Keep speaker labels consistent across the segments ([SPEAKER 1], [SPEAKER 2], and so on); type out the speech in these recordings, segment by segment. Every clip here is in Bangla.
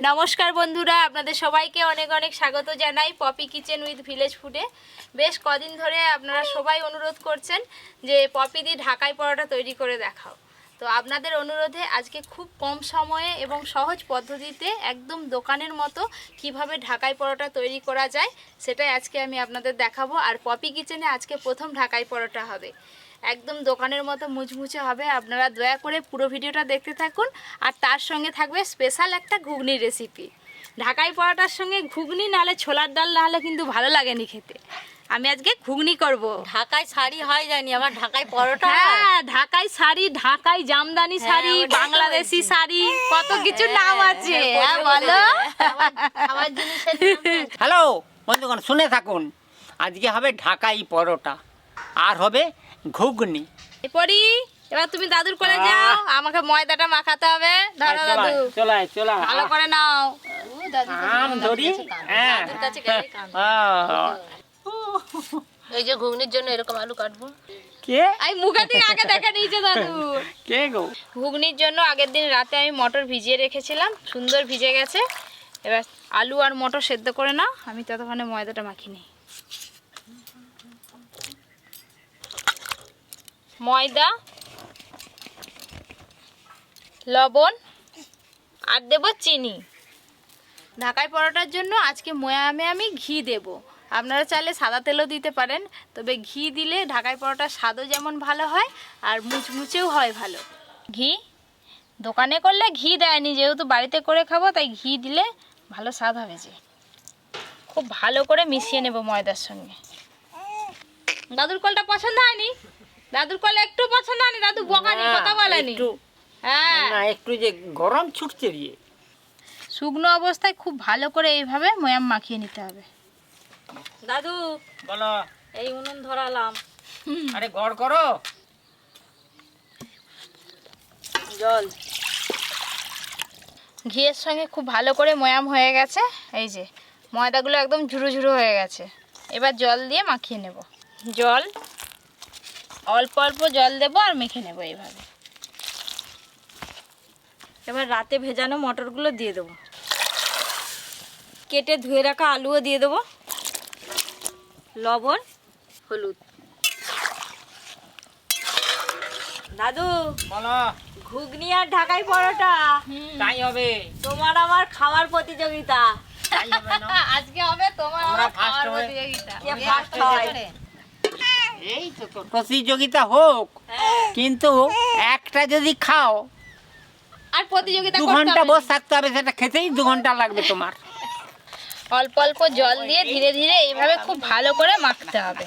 [SPEAKER 1] নমস্কার বন্ধুরা, আপনাদের সবাইকে অনেক অনেক স্বাগত জানাই পপি কিচেন উইথ ভিলেজ ফুডে। বেশ কদিন ধরে আপনারা সবাই অনুরোধ করছেন যে পপি দি ঢাকাই পরোটা তৈরি করে দেখাও। তো আপনাদের অনুরোধে আজকে খুব কম সময়ে এবং সহজ পদ্ধতিতে একদম দোকানের মতো কিভাবে ঢাকাই পরোটা তৈরি করা যায় সেটাই আজকে আমি আপনাদের দেখাবো। আর পপি কিচেনে আজকে প্রথম ঢাকাই পরোটা হবে, একদম দোকানের মতো মুচমুচে হবে। আপনারা দয়া করে পুরো ভিডিওটা দেখতে থাকুন। আর তার সঙ্গে থাকবে স্পেশাল একটা ঘুগনির রেসিপি। ঢাকাই পরোটার সঙ্গে ঘুগনি নাহলে ছোলার ডাল নাহলে কিন্তু ভালো লাগেনি খেতে। আমি আজকে ঘুগনি করব।
[SPEAKER 2] ঢাকাই শাড়ি হয় জানি, আমার ঢাকাই পরোটা।
[SPEAKER 1] হ্যাঁ, ঢাকাই শাড়ি, ঢাকাই জামদানি শাড়ি, বাংলাদেশি শাড়ি, কত কিছু নাম আছে। হ্যাঁ বলো।
[SPEAKER 2] আমার জিনিসের
[SPEAKER 3] হ্যালো বন্ধুগণ, শুনে থাকুন। আজকে হবে ঢাকাই পরোটা আর হবে ঘুগনি।
[SPEAKER 1] এরপরই এবার তুমি দাদুর কোলে যাও, আমাকে ময়দাটা মাখাতে হবে। ধরো দাদু,
[SPEAKER 3] চলা
[SPEAKER 1] ভালো করে নাও।
[SPEAKER 3] আম ধরি। হ্যাঁ,
[SPEAKER 2] দাদুর কাছে গেলেই কান। এই যে ঘুগনির জন্য এরকম আলু কাটবো।
[SPEAKER 3] কে
[SPEAKER 1] আমি মুখে থেকে আগে দেখে নিয়েছে দাদু।
[SPEAKER 3] কে গো?
[SPEAKER 1] ঘুগনির জন্য আগের দিন রাতে আমি মটর ভিজিয়ে রেখেছিলাম, সুন্দর ভিজে গেছে। এবার আলু আর মটর সেদ্ধ করে নাও, আমি ততক্ষণে ময়দাটা মাখিয়ে নিই। ময়দা, লবণ আর দেবো চিনি। ঢাকাই পরোটার জন্য আজকে ময়ামে আমি ঘি দেব। আপনারা চাইলে সাদা তেলও দিতে পারেন, তবে ঘি দিলে ঢাকাই পরোটার স্বাদও যেমন ভালো হয় আর মুচমুচেও হয় ভালো। ঘি দোকানে করলে ঘি দেয়নি, যেহেতু বাড়িতে করে খাবো তাই ঘি দিলে ভালো স্বাদ হবে। যে খুব ভালো করে মিশিয়ে নেব ময়দার সঙ্গে। দাদুর কলটা পছন্দ হয়নি? দাদুর কল একটু পছন্দ হয়নি? দাদু বকানি, কথা বলেনি। হ্যাঁ,
[SPEAKER 3] না, একটু যে গরম ছুটছে দিয়ে।
[SPEAKER 1] শুকনো অবস্থায় খুব ভালো করে এইভাবে ময়াম মাখিয়ে নিতে হবে।
[SPEAKER 2] দাদু
[SPEAKER 3] বলো।
[SPEAKER 2] এই উনুন ধরালাম,
[SPEAKER 3] আরে গড় করো।
[SPEAKER 2] জল
[SPEAKER 1] ঘিয়ের সঙ্গে খুব ভালো করে ময়াম হয়ে গেছে। এই যে ময়দাগুলো একদম ঝুরো ঝুরো হয়ে গেছে। এবার জল দিয়ে মাখিয়ে নেব। জল অল্প অল্প জল দেবো আর মেখে নেব এইভাবে।
[SPEAKER 2] এবার রাতে ভেজানো মটরগুলো দিয়ে দেবো, কেটে ধুয়ে রাখা আলুও দিয়ে দেবো, লবণ, হলুদ। দাদু
[SPEAKER 3] বলো।
[SPEAKER 2] ঘুগনি আর ঢাকাই পরোটা
[SPEAKER 3] তাই হবে।
[SPEAKER 2] তোমার আমার খাওয়ার প্রতিযোগিতা।
[SPEAKER 3] তাই হবে না?
[SPEAKER 1] আজকে হবে তোমার
[SPEAKER 3] আমরা
[SPEAKER 1] আমার
[SPEAKER 3] first
[SPEAKER 1] খাওয়ার
[SPEAKER 3] হয়ে-
[SPEAKER 1] প্রতিযোগিতা।
[SPEAKER 2] কে ফার্স্ট হয়?
[SPEAKER 3] এই তো প্রতিযোগিতা হোক, কিন্তু একটা যদি খাও
[SPEAKER 1] আর প্রতিযোগিতা
[SPEAKER 3] 2
[SPEAKER 1] করতে
[SPEAKER 3] ঘন্টা
[SPEAKER 1] হবে।
[SPEAKER 3] বসে থাকতে হবে, সেটা খেতেই 2 ঘন্টা লাগবে তোমার।
[SPEAKER 1] অল্প অল্প জল দিয়ে ধীরে ধীরে এইভাবে খুব ভালো করে মাখতে হবে।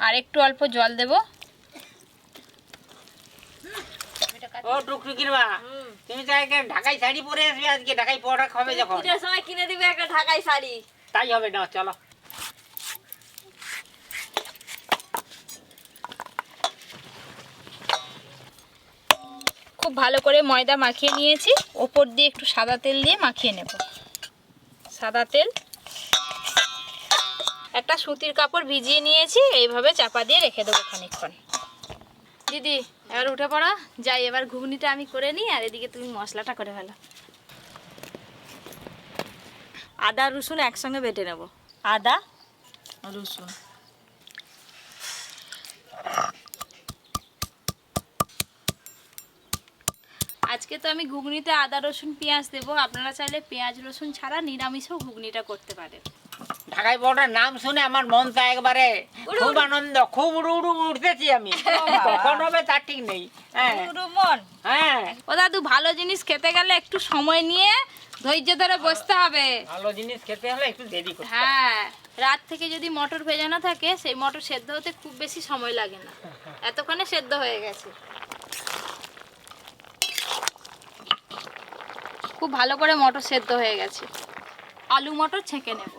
[SPEAKER 1] আর একটু অল্প জল দেব।
[SPEAKER 3] ও টুকটুকির মা, তুমি তো একটা ঢাকাই শাড়ি পরে আসবে আজকে, ঢাকাই পরোটা খাবে যখন।
[SPEAKER 2] পুজোর সময় কিনে দিবে একটা ঢাকাই শাড়ি।
[SPEAKER 3] তাই হবে না, চলো।
[SPEAKER 1] খুব ভালো করে ময়দা মাখিয়ে নিয়েছি, ওপর দিয়ে একটু সাদা তেল দিয়ে মাখিয়ে নেব। সাদা তেল, একটা সুতির কাপড় ভিজিয়ে নিয়েছি, এইভাবে চাপা দিয়ে রেখে দেবো খানিকক্ষণ। দিদি এবার উঠে পড়ো, যাই এবার ঘুগনিটা আমি করে নিই, আর এদিকে তুমি মশলাটা করে ফেলো।
[SPEAKER 2] আদা রসুন একসঙ্গে বেটে নেব, আদা রসুন।
[SPEAKER 1] আজকে তো আমি ঘুগনিতে আদা রসুন পেঁয়াজ দেবো। আপনারা চাইলে পেঁয়াজ রসুন ছাড়া নিরামিষও ঘুগনিটা করতে পারেন।
[SPEAKER 3] ঢাকাই পরোটার নাম শুনে আমার মনটা একবারে খুব আনন্দ, খুব উড়ু উঠতেছি আমি। কখন হবে তার ঠিক নেই। হ্যাঁ
[SPEAKER 2] মন
[SPEAKER 3] হ্যাঁ,
[SPEAKER 1] ও দাদু, ভালো জিনিস খেতে গেলে একটু সময় নিয়ে ধৈর্য ধরে বসতে হবে।
[SPEAKER 3] ভালো জিনিস খেতে হলে একটু দেরি করতে হবে।
[SPEAKER 1] হ্যাঁ, রাত থেকে যদি মটর ভেজানো থাকে, সেই মটর সেদ্ধ হতে খুব বেশি সময় লাগে না, এতক্ষণে সেদ্ধ হয়ে গেছে। খুব ভালো করে মটর সেদ্ধ হয়ে গেছে। আলু মটর ছেঁকে নেব।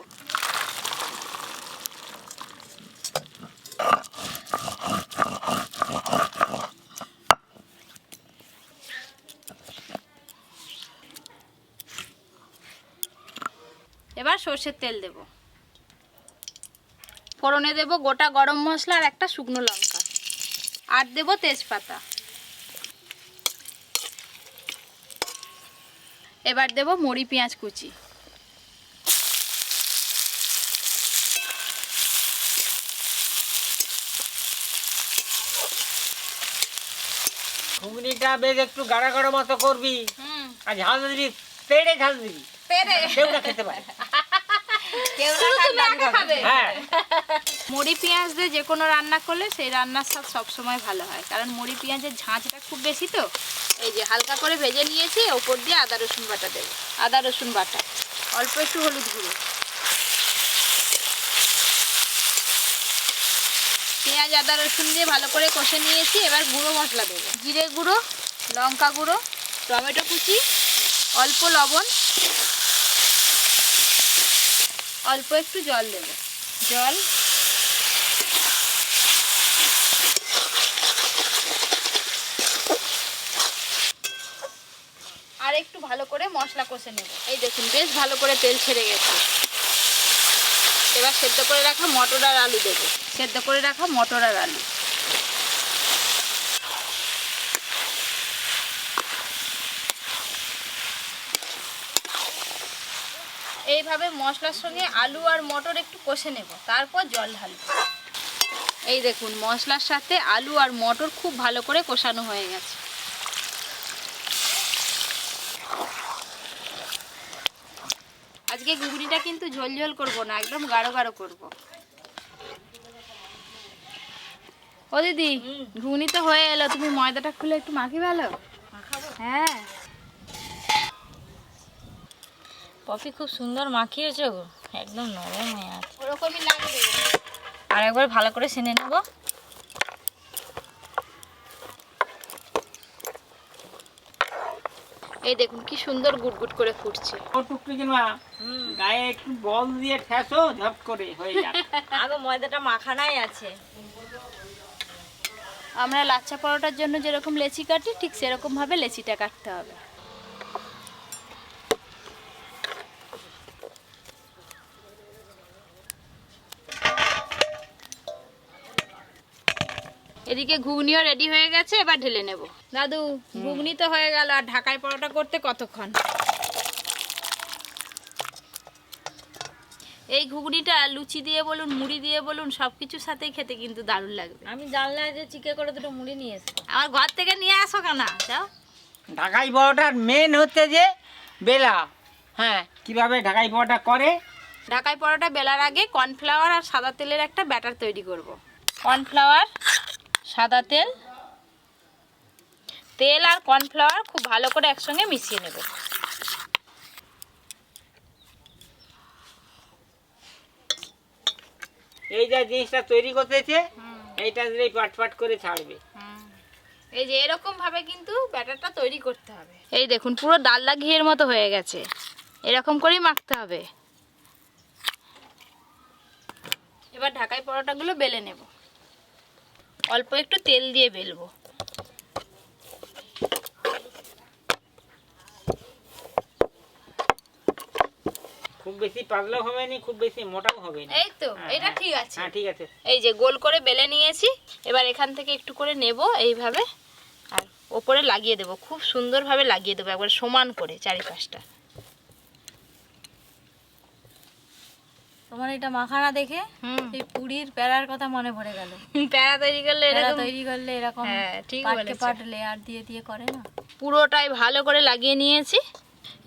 [SPEAKER 1] এবার সর্ষের তেল দেব। ফোড়নে দেব গোটা গরম মশলা আর একটা শুকনো লঙ্কা। আর দেব তেজপাতা। এবার দেব মুড়ি পেঁয়াজ কুচি।
[SPEAKER 3] ঘুগনিটা বেশ একটু গাঢ় গাঢ় মতো করবি, আর ঝাল দিবি, পেড়ে ঝাল দিবি, কেউ না খেতে পারে। হ্যাঁ,
[SPEAKER 1] মুড়ি পেঁয়াজ দিয়ে যে কোনো রান্না করলে সেই রান্নার স্বাদ সবসময় ভালো হয়, কারণ মুড়ি পেঁয়াজের ঝাঁঝটা খুব বেশি তো। এই যে হালকা করে ভেজে নিয়েছি, ওপর দিয়ে আদা রসুন বাটা দেবো। আদা রসুন বাটা, অল্প একটু হলুদ গুঁড়ো, পেঁয়াজ আদা রসুন দিয়ে ভালো করে কষে নিয়েছি। এবার গুঁড়ো মশলা দেবো, জিরে গুঁড়ো, লঙ্কা গুঁড়ো, টমেটো কুচি, অল্প লবণ, অল্প একটু জল দেবো। জল, আর একটু ভালো করে মশলা কষে নেব। এই দেখুন বেশ ভালো করে তেল ছেড়ে গেছে। এবার সেদ্ধ করে রাখা মটর আর আলু দেবো। সেদ্ধ করে রাখা মটর আর আলু, এইভাবে মশলার সঙ্গে আলু আর মটর একটু কষে নেব, তারপর জল ঢালব। এই দেখুন মশলার সাথে আলু আর মটর খুব ভালো করে কষানো হয়ে গেছে। আজকে ঘুগনিটা কিন্তু ঝোল ঝোল করবো না, একদম গাঢ় গাঢ় করব। ও দিদি, ঘুগনি তো হয়ে এলো, তুমি ময়দাটা খুলে একটু মাখি ভালো। হ্যাঁ,
[SPEAKER 2] পপি খুব সুন্দর মাখিয়েছো গো, একদম নরম হয়ে আছে।
[SPEAKER 1] ওরকমই লাগবে।
[SPEAKER 2] আর একবার ভালো করে সেনে নেব।
[SPEAKER 1] এই দেখুন কি সুন্দর গুটগুট করে ফুটছে।
[SPEAKER 3] ও টুকটুকি মা, গায়ে একটু বল দিয়ে ঠেসো, ঝপ করে হয়ে যাবে।
[SPEAKER 2] আগে ময়দাটা মাখানাই আছে।
[SPEAKER 1] আমরা লাচ্ছা পরোটার জন্য যেরকম লেচি কাটি, ঠিক সেরকম ভাবে লেচিটা কাটতে হবে। এদিকে ঘুগনিও রেডি হয়ে গেছে, এবার ঢেলে নেব। দাদু, ঘুগনি তো হয়ে গেল, আর ঢাকাই পরোটা করতে কতক্ষণ? এই ঘুগনিটা লুচি দিয়ে বলুন, মুড়ি দিয়ে বলুন, সবকিছুর সাথেই খেতে কিন্তু দারুণ লাগবে।
[SPEAKER 2] আমি জানলা যে চিকে করে দুটো মুড়ি নিয়ে এসেছি।
[SPEAKER 1] আমার ঘর থেকে নিয়ে আসো কেন? যাও।
[SPEAKER 3] ঢাকাই পরোটার মেন হচ্ছে যে বেলা। হ্যাঁ, কিভাবে ঢাকাই পরোটা করে?
[SPEAKER 1] ঢাকাই পরোটা বেলার আগে কর্নফ্লাওয়ার আর সাদা তেলের একটা ব্যাটার তৈরি করব। কর্নফ্লাওয়ার, সাদা তেল, তেল আর কর্নফ্লাওয়ার খুব ভালো করে একসঙ্গে মিশিয়ে নেব।
[SPEAKER 3] এই যে জিনিসটা তৈরি করতেছে, এইটা দিলেই পাট করে ছাড়বে।
[SPEAKER 1] এই যে এরকম ভাবে কিন্তু ব্যাটারটা তৈরি করতে হবে। এই দেখুন পুরো ডালদা ঘিয়ের মতো হয়ে গেছে, এরকম করেই মাখতে হবে। এবার ঢাকাই পরোটাগুলো বেলে নেব, অল্প একটু তেল দিয়ে বেলবো।
[SPEAKER 3] খুব বেশি পাতলাও হবে না, খুব বেশি মোটাও হবে না।
[SPEAKER 1] এই তো, এটা ঠিক আছে।
[SPEAKER 3] হ্যাঁ, ঠিক আছে।
[SPEAKER 1] এই যে গোল করে বেলে নিয়েছি, এবার এখান থেকে একটু করে নেব এইভাবে, আর ওপরে লাগিয়ে দেব। খুব সুন্দরভাবে লাগিয়ে দেবো, একবার সমান করে চারিপাশটা।
[SPEAKER 2] তোমার এটা মাখানা দেখে এই পুরীর প্যারার কথা মনে পড়ে গেল।
[SPEAKER 1] প্যারা তৈরি করলে
[SPEAKER 2] প্যারা
[SPEAKER 1] এরকম,
[SPEAKER 2] তৈরি করলে এরকম
[SPEAKER 1] হ্যাঁ ঠিক
[SPEAKER 2] পাটকে
[SPEAKER 1] বলেছো।
[SPEAKER 2] পাট লেয়ার দিয়ে দিয়ে করে না?
[SPEAKER 1] পুরোটাই ভালো করে লাগিয়ে নিয়েছি।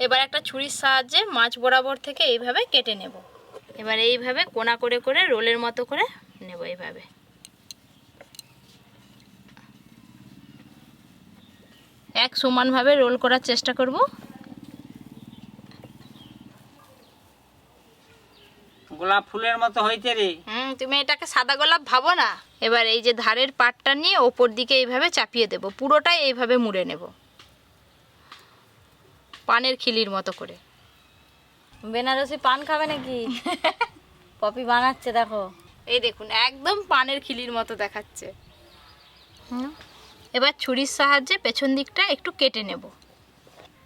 [SPEAKER 1] এবার একটা ছুরির সাহায্যে মাছ বরাবর থেকে এইভাবে কেটে নেব। এবার এইভাবে কোনা করে করে রোলের মতো করে নেব। এইভাবে এক সমানভাবে রোল করার চেষ্টা করব।
[SPEAKER 3] গোলাপ ফুলের মতো হয়েছে রে।
[SPEAKER 1] তুমি এটাকে সাদা গোলাপ ভাবো না। এবার এই যে ধারের পাটটা নিয়ে ওপর দিকে এইভাবে চাপিয়ে দেব, পুরোটাই এইভাবে মুড়ে নেব, পানের খিলির মতো করে।
[SPEAKER 2] বেনারসি পান খাবে নাকি? পপি বানাচ্ছে দেখো।
[SPEAKER 1] এই দেখুন একদম পানের খিলির মতো দেখাচ্ছে। এবার ছুরির সাহায্যে পেছন দিকটা একটু কেটে নেব।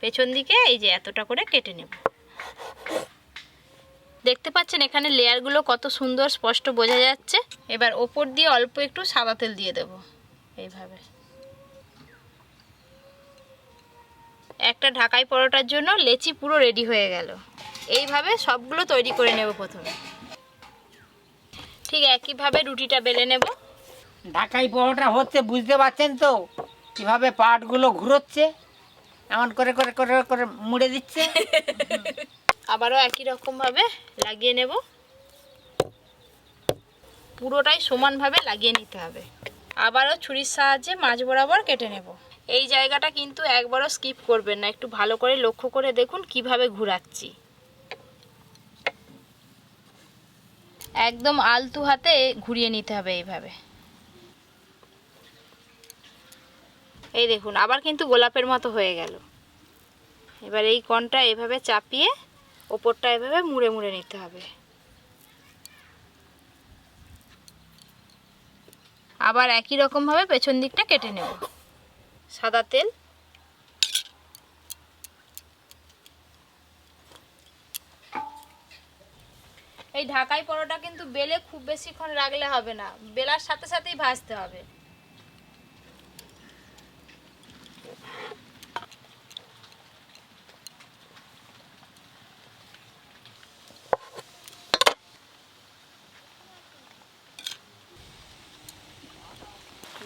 [SPEAKER 1] পেছন দিকে এই যে এতটা করে কেটে নেব। দেখতে পাচ্ছেন এখানে লেয়ারগুলো কত সুন্দর স্পষ্ট বোঝা যাচ্ছে। এবার ওপর দিয়ে অল্প একটু সাদা তেল দিয়ে দেব। এইভাবে একটা ঢাকাই পরোটার জন্য লেচি পুরো রেডি হয়ে গেল। এইভাবে সবগুলো তৈরি করে নেব প্রথমে। ঠিক একইভাবে রুটিটা বেলে নেব।
[SPEAKER 3] ঢাকাই পরোটা হচ্ছে, বুঝতে পারছেন তো কিভাবে পাটগুলো ঘুরোচ্ছে, এমন করে করে করে করে মুড়ে দিচ্ছে।
[SPEAKER 1] আবারও একই রকমভাবে লাগিয়ে নেব। পুরোটাই সমানভাবে লাগিয়ে নিতে হবে। আবারও ছুরির সাহায্যে মাঝ বরাবর কেটে নেব। এই জায়গাটা কিন্তু একবারও স্কিপ করবেন না, একটু ভালো করে লক্ষ্য করে দেখুন কিভাবে ঘুরাচ্ছি। একদম আলতু হাতে ঘুরিয়ে নিতে হবে এইভাবে। এই দেখুন আবার কিন্তু গোলাপের মতো হয়ে গেল। এবার এই কোণটা এভাবে চাপিয়ে ওপরটা এভাবে মুড়ে মুড়ে নিতে হবে। আবার একই রকমভাবে পেছন দিকটা কেটে নেব। সাদা তেল, এই ঢাকাই পরোটা কিন্তু বেলে খুব বেশিক্ষণ রাখলে হবে না, বেলার সাথে সাথেই ভাজতে হবে।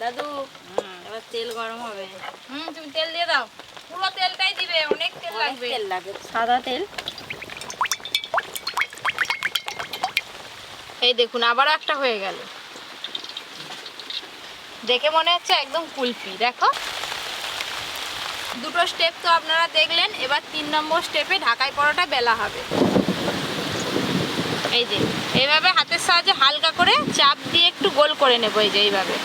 [SPEAKER 1] দাদু এবার তেল গরম হবে। তুমি তেল দিয়ে দাও, পুরো তেলটাই দিবে, অনেক তেল লাগবে।
[SPEAKER 2] তেল লাগবে, সাদা তেল।
[SPEAKER 1] এই দেখুন আবারও একটা হয়ে গেল। দেখে মনে হচ্ছে একদম কুলফি। দেখো দুটো স্টেপ তো আপনারা দেখলেন, এবার 3 নম্বর স্টেপে ঢাকাই পরোটা বেলা হবে। এই যে এইভাবে হাতের সাহায্যে হালকা করে চাপ দিয়ে একটু গোল করে নেব। এই যে এইভাবে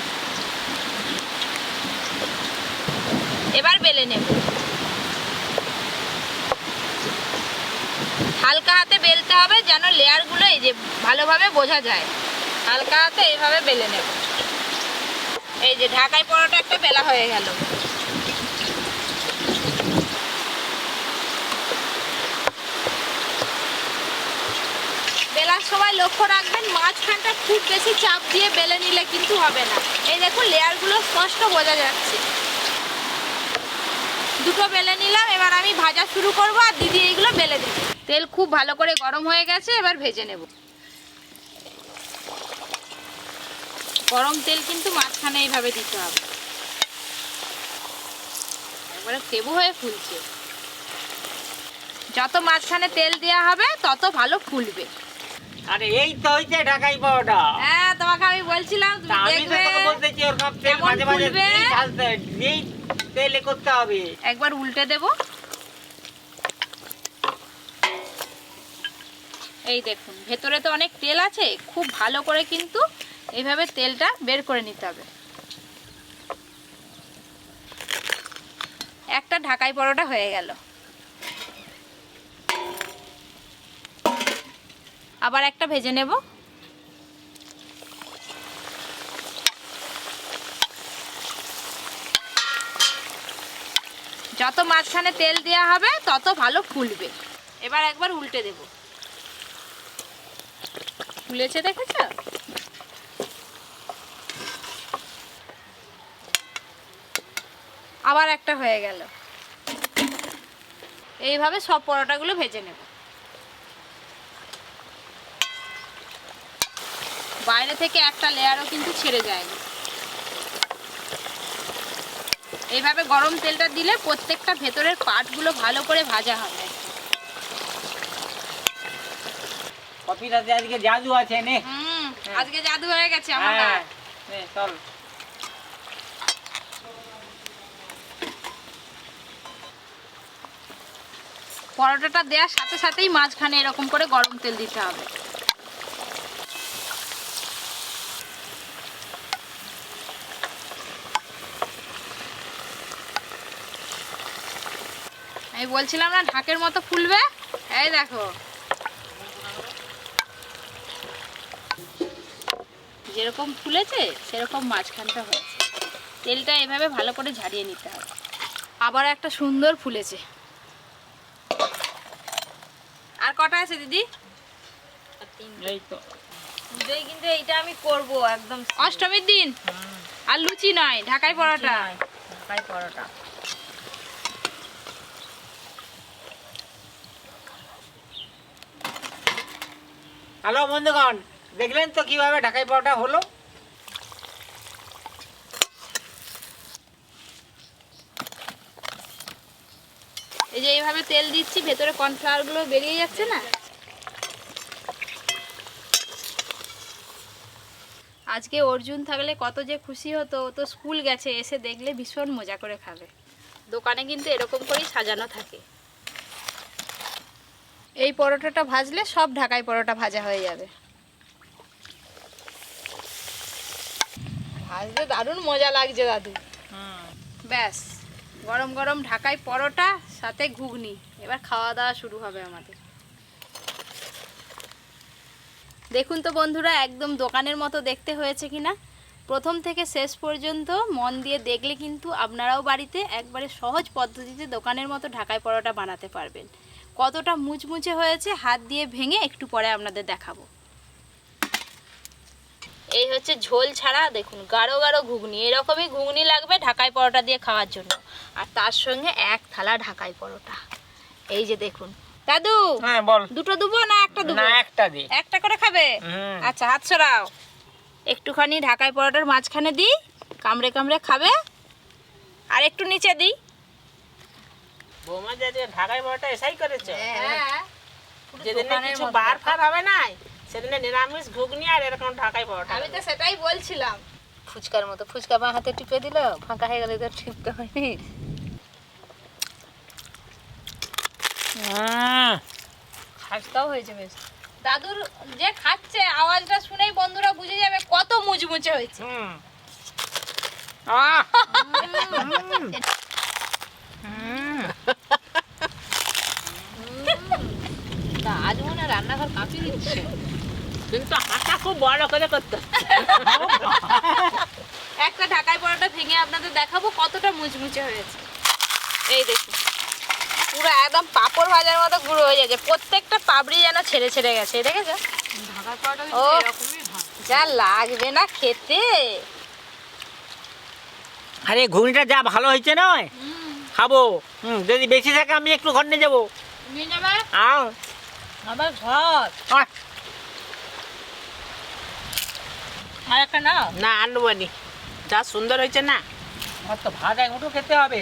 [SPEAKER 1] এবার বেলে নেব। হালকা হাতে বেলতে হবে যেন লেয়ারগুলো এই যে ভালোভাবে বোঝা যায়। হালকা হাতে এইভাবে বেলে নেব। এই যে ঢাকাই পরোটা একটা বেলা হয়ে গেল। বেলার সময় লক্ষ্য রাখবেন মাঝখানটা খুব বেশি চাপ দিয়ে বেলে নিলে কিন্তু হবে না। এই দেখুন লেয়ারগুলো স্পষ্ট বোঝা যাচ্ছে। দুটো বেলে নিলাম, এবার আমি ভাজা শুরু করব আর দিদি এইগুলো বেলে দেবে। তেল খুব ভালো করে গরম হয়ে গেছে, এবার ভেজে নেব। গরম তেল কিন্তু মাঝখানে এইভাবে দিতে হবে। একবারে তেবু হয়ে ফুলছে। যত মাঝখানে তেল দেওয়া হবে তত ভালো ফুলবে।
[SPEAKER 3] আরে এই তো হইছে ঢাকাই পরোটা।
[SPEAKER 1] হ্যাঁ তোমাকে আমি বলছিলাম তুমি
[SPEAKER 3] আমি তো
[SPEAKER 1] দেখবে
[SPEAKER 3] তোকে বলতেছি ওর কাপ তেল
[SPEAKER 1] কেমন
[SPEAKER 3] মাঝে মাঝে
[SPEAKER 1] ফুলবে।
[SPEAKER 3] এই ঢালতে, এই তেলে করতে হবে।
[SPEAKER 1] একবার উল্টে দেব। এই দেখুন ভেতরে তো অনেক তেল আছে, খুব ভালো করে কিন্তু এইভাবে তেলটা বের করে নিতে হবে। একটা ঢাকাই পরোটা হয়ে গেল। আবার একটা ভেজে নেব। যত মাঝখানে তেল দেওয়া হবে তত ভালো ফুলবে। এবার একবার উল্টে দেব। ফুলেছে দেখেছো? আবার একটা হয়ে গেল। এইভাবে সব পরোটাগুলো ভেজে নেব। বাইরে থেকে একটা লেয়ারও কিন্তু ছেড়ে যায়নি। এইভাবে গরম তেলটা দিলে প্রত্যেকটা ভেতরের পার্টগুলো ভালো করে ভাজা হবে।
[SPEAKER 3] কপিটাতে আজকে জাদু আছে নে।
[SPEAKER 1] আজকে জাদু হয়ে গেছে আমার।
[SPEAKER 3] হ্যাঁ নে চল।
[SPEAKER 1] পরোটাটা দেওয়ার সাথে সাথেই মাঝখানে এরকম করে গরম তেল দিতে হবে। আমি বলছিলাম না ঢাকের মতো ফুলবে, এই দেখো যেরকম ফুলেছে সেরকম মাঝখানটা হয়েছে। তেলটা এভাবে ভালো করে ঝাড়িয়ে নিতে হবে। আবার একটা সুন্দর ফুলেছে। আর কটা আছে দিদি?
[SPEAKER 3] এই তো
[SPEAKER 2] কিন্তু এইটা আমি করব একদম
[SPEAKER 1] অষ্টমীর দিন। আর লুচি নয়, ঢাকাই পরোটা।
[SPEAKER 2] ঢাকাই পরোটা।
[SPEAKER 3] হ্যালো বন্ধুগণ, দেখলেন তো কিভাবে ঢাকাই পরোটা হলো।
[SPEAKER 1] এই যে এইভাবে তেল দিচ্ছি, ভেতরে কর্নফ্লাওয়ার গুলো বেরিয়ে যাচ্ছে না। আজকে অর্জুন থাকলে কত যে খুশি হতো, ও তো স্কুল গেছে, এসে দেখলে ভীষণ মজা করে খাবে। দোকানে কিন্তু এরকম করেই সাজানো থাকে। এই পরোটাটা ভাজলে সব ঢাকাই পরোটা ভাজা হয়ে যাবে। ভাজতে দারুণ মজা লাগছে দাদু। ব্যাস, গরম গরম ঢাকাই পরোটা সাথে ঘুগনি, এবার খাওয়া দাওয়া শুরু হবে আমাদের। দেখুন তো বন্ধুরা, একদম দোকানের মতো দেখতে হয়েছে কিনা। প্রথম থেকে শেষ পর্যন্ত মন দিয়ে দেখলে কিন্তু আপনারাও বাড়িতে একবারে সহজ পদ্ধতিতে দোকানের মতো ঢাকাই পরোটা বানাতে পারবেন। কতটা মুচমুচে হয়েছে হাত দিয়ে ভেঙে একটু পরে আপনাদের দেখাবো। এই হচ্ছে ঝোল ছাড়া, দেখুন গাঢ় গাঢ় ঘুগনি। এরকমই ঘুগনি লাগবে ঢাকাই পরোটা দিয়ে খাওয়ার জন্য, আর তার সঙ্গে এক থালা ঢাকাই পরোটা। এই যে দেখুন দাদু।
[SPEAKER 3] হ্যাঁ বল।
[SPEAKER 1] দুটো দেবো না একটা দেবো?
[SPEAKER 3] না, একটা দি।
[SPEAKER 1] একটা করে খাবে? আচ্ছা, হাত সরাও। একটুখানি ঢাকাই পরোটার মাঝখানে দিই, কামড়ে কামড়ে খাবে। আর একটু নিচে দিই।
[SPEAKER 3] বৌমা যে ঢাকাই পরোটা এসাই করেছে,
[SPEAKER 1] হ্যাঁ,
[SPEAKER 3] যেদিন কিছু বার ফার হবে না, সেদিনে নিরামিষ ঘুগনি আর এরকম ঢাকাই পরোটা।
[SPEAKER 1] আমি তো সেটাই বলছিলাম।
[SPEAKER 2] ফুচকার মতো, ফুচকা বাঁ হাতে টিপে দিল, ফাঁকা হয়ে গেলে তো টিপতে হয়নি। খাস্তাও হয়েছে বেশ।
[SPEAKER 1] দাদুর যে খাচ্ছে আওয়াজটা শুনেই বন্ধুরা বুঝে যাবে কত মুচমুচে হয়েছে।
[SPEAKER 2] আজ মনে হয় রান্নাঘর কাঁপিয়ে দিচ্ছে।
[SPEAKER 3] কিন্তু হাঁটা খুব বড় করে করতে।
[SPEAKER 1] একটা ঢাকাই পরোটা ভেঙে আপনাদের দেখাবো কতটা মুচমুচে হয়েছে। এই দেখুন, পুরো একদম পাঁপড় ভাজার মতো গুঁড়ো হয়ে যাচ্ছে। প্রত্যেকটা পাপড়ি যেন ছেড়ে ছেড়ে গেছে, দেখেছো?
[SPEAKER 2] ঢাকাই পরোটা
[SPEAKER 1] ও
[SPEAKER 2] এরকমই হয়।
[SPEAKER 1] যা লাগবে না খেতে।
[SPEAKER 3] আরে ঘুগনিটা যা ভালো হয়েছে নয়, খাবো। যদি বেশি থাকে আমি একটু ঘর নিয়ে যাবো।
[SPEAKER 1] নিয়ে যাবে?
[SPEAKER 3] আও।
[SPEAKER 2] আবার ঘর
[SPEAKER 3] আয়।
[SPEAKER 2] আর একটা না।
[SPEAKER 3] না, আনবো নি। যা সুন্দর হয়েছে না, আমার তো ভাত এক মুঠো খেতে হবে।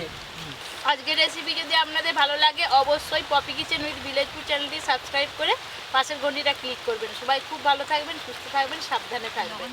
[SPEAKER 1] আজকের রেসিপি যদি আপনাদের ভালো লাগে অবশ্যই Poppy Kitchen with Village Food চ্যানেলটি সাবস্ক্রাইব করে পাশের ঘন্টিটা ক্লিক করবেন। সবাই খুব ভালো থাকবেন, সুস্থ থাকবেন, সাবধানে থাকবেন।